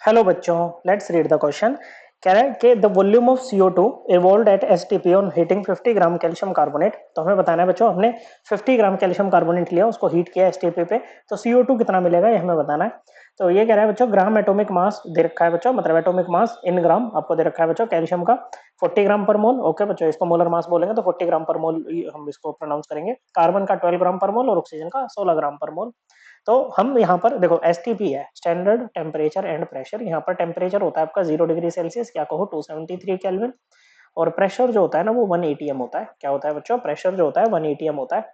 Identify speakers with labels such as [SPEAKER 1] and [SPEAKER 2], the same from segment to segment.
[SPEAKER 1] Hello बच्चों, let's read the question. कह रहा है कि the volume of CO2 evolved at STP on heating 50 gram calcium carbonate. तो हमें बताना है बच्चों, हमने 50 ग्राम कैल्शियम कार्बोनेट लिया, उसको हीट किया एसटीपी पे, तो CO2 कितना मिलेगा ये हमें बताना है। तो ये कह रहा है बच्चों, ग्राम एटॉमिक मास दे रखा है बच्चों, मतलब एटॉमिक मास इन ग्राम आपको दे रखा है बच्चों कैल्शियम का 40 ग्राम पर मोल। ओके बच्चों, इसको मोलर मास बोलेंगे तो 40 ग्राम पर मोल हम इसको प्रोनाउंस करेंगे। कार्बन का 12 ग्राम पर मोल और ऑक्सीजन का 16 ग्राम पर मोल। तो हम यहाँ पर देखो एसटीपी है, स्टैंडर्ड टेम्परेचर एंड प्रेशर। यहाँ पर टेम्परेचर होता है आपका 0 डिग्री सेल्सियस, क्या कहो 273 केल्विन। और प्रेशर जो होता है ना वो 1 एटीएम होता है। क्या होता है बच्चों? प्रेशर जो होता है 1 एटीएम होता है।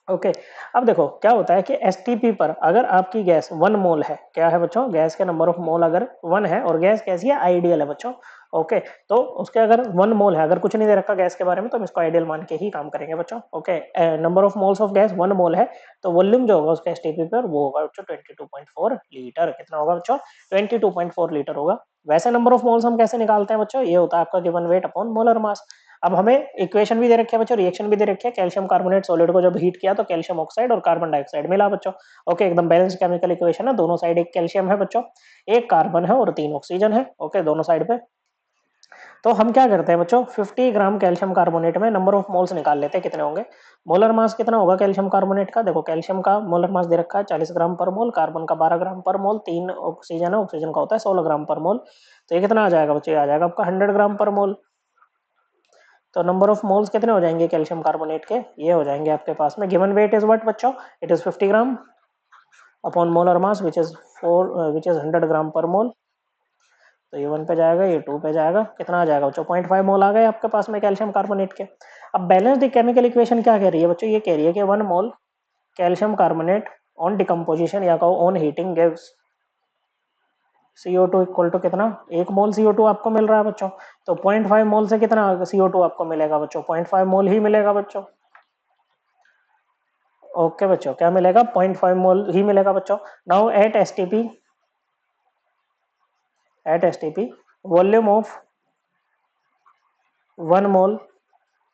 [SPEAKER 1] ओके, अब देखो क्या होता है कि एसटीपी पर अगर आपकी गैस 1 मोल है, क्या है बच्चों? गैस के नंबर ऑफ मोल अगर 1 है और गैस कैसी है? आइडियल है बच्चों। ओके, तो उसके अगर 1 मोल है, अगर कुछ नहीं दे रखा गैस के बारे में, तो हम इसको आइडियल मान के ही काम करेंगे बच्चों। Okay, number of moles of gas 1 मोल है, तो वॉल्यूम जो होगा उसका एसटीपी पर वो होगा बच्चों 22.4 लीटर। कितना होगा बच्चों? 22.4 लीटर होगा। वैसे नंबर ऑफ मोल्स हम कैसे निकालते हैं बच्चों? ये होता है आपका given weight upon molar mass. अब हमें इक्वेशन भी दे रखी है बच्चों, रिएक्शन भी दे रखी है। कैल्शियम कार्बोनेट सॉलिड को जब हीट किया तो कैल्शियम ऑक्साइड और कार्बन डाइऑक्साइड मिला बच्चों। ओके, एकदम बैलेंस केमिकल इक्वेशन है। दोनों साइड एक कैल्शियम है बच्चों, एक कार्बन है और 3 ऑक्सीजन है। ओके, दोनों साइड पे। तो हम क्या करते हैं बच्चों, 50 ग्राम कैल्शियम कार्बोनेट में नंबर ऑफ मोल्स निकाल लेते हैं कितने होंगे। मोलर मास कितना होगा कैल्शियम कार्बोनेट का? देखो कैल्शियम का मोलर मास दे रखा है 40 ग्राम पर मोल, कार्बन का 12 ग्राम पर मोल, 3 ऑक्सीजन है, ऑक्सीजन का होता है 16 ग्राम पर मोल। तो ये कितना आ जाएगा बच्चों? ये आ जाएगा आपका 100 ग्राम पर मोल। तो नंबर ऑफ मोल्स कितने हो जाएंगे कैल्शियम कार्बोनेट के? ये हो जाएंगे आपके पास में। गिवन वेट इज व्हाट बच्चों? It is 50 gram upon molar mass which is 100 ग्राम पर मोल। तो ये 1 पे जाएगा, ये 2 पे जाएगा। कितना आ जाएगा बच्चों? 0.5 मोल आ गए आपके पास में कैल्शियम कार्बोनेट के। अब बैलेंस द केमिकल इक्वेशन क्या कह रही है बच्चों? ये कह रही है कि 1 mole calcium carbonate on decomposition या कहो on heating gives CO2 equal to कितना? 1 मोल CO2 आपको मिल रहा है बच्चों। तो 0.5 मोल से कितना CO2 आपको मिलेगा बच्चों? 0.5 मोल ही मिलेगा बच्चों। ओके बच्चों, क्या मिलेगा? 0.5 मोल ही मिलेगा बच्चों। Now at STP volume of 1 mole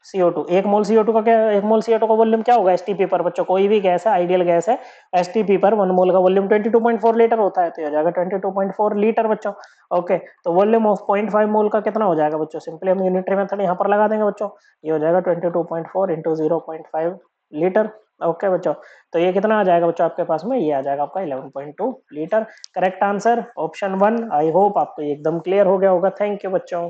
[SPEAKER 1] CO2, 1 mole CO2 का क्या? 1 मोल CO2 का वॉल्यूम क्या होगा एसटीपी पर बच्चों? कोई भी गैस है, आइडियल गैस है, एसटीपी पर 1 मोल का वॉल्यूम 22.4 लीटर होता है, तो ये हो जाएगा 22.4 लीटर बच्चों। ओके, तो वॉल्यूम ऑफ 0.5 मोल का कितना हो जाएगा बच्चों? सिंपली हम यूनिटरी मेथड यहाँ पर लगा देंगे बच्चों। ये हो जाएगा 22.4 इंटू 0.5 लीटर। ओके बच्चों, तो ये कितना आ जाएगा बच्चों आपके पास में? ये आ जाएगा आपका 11.2 litre. Correct answer option 1। I hope आपको ये एकदम क्लियर हो गया होगा। थैंक यू बच्चों।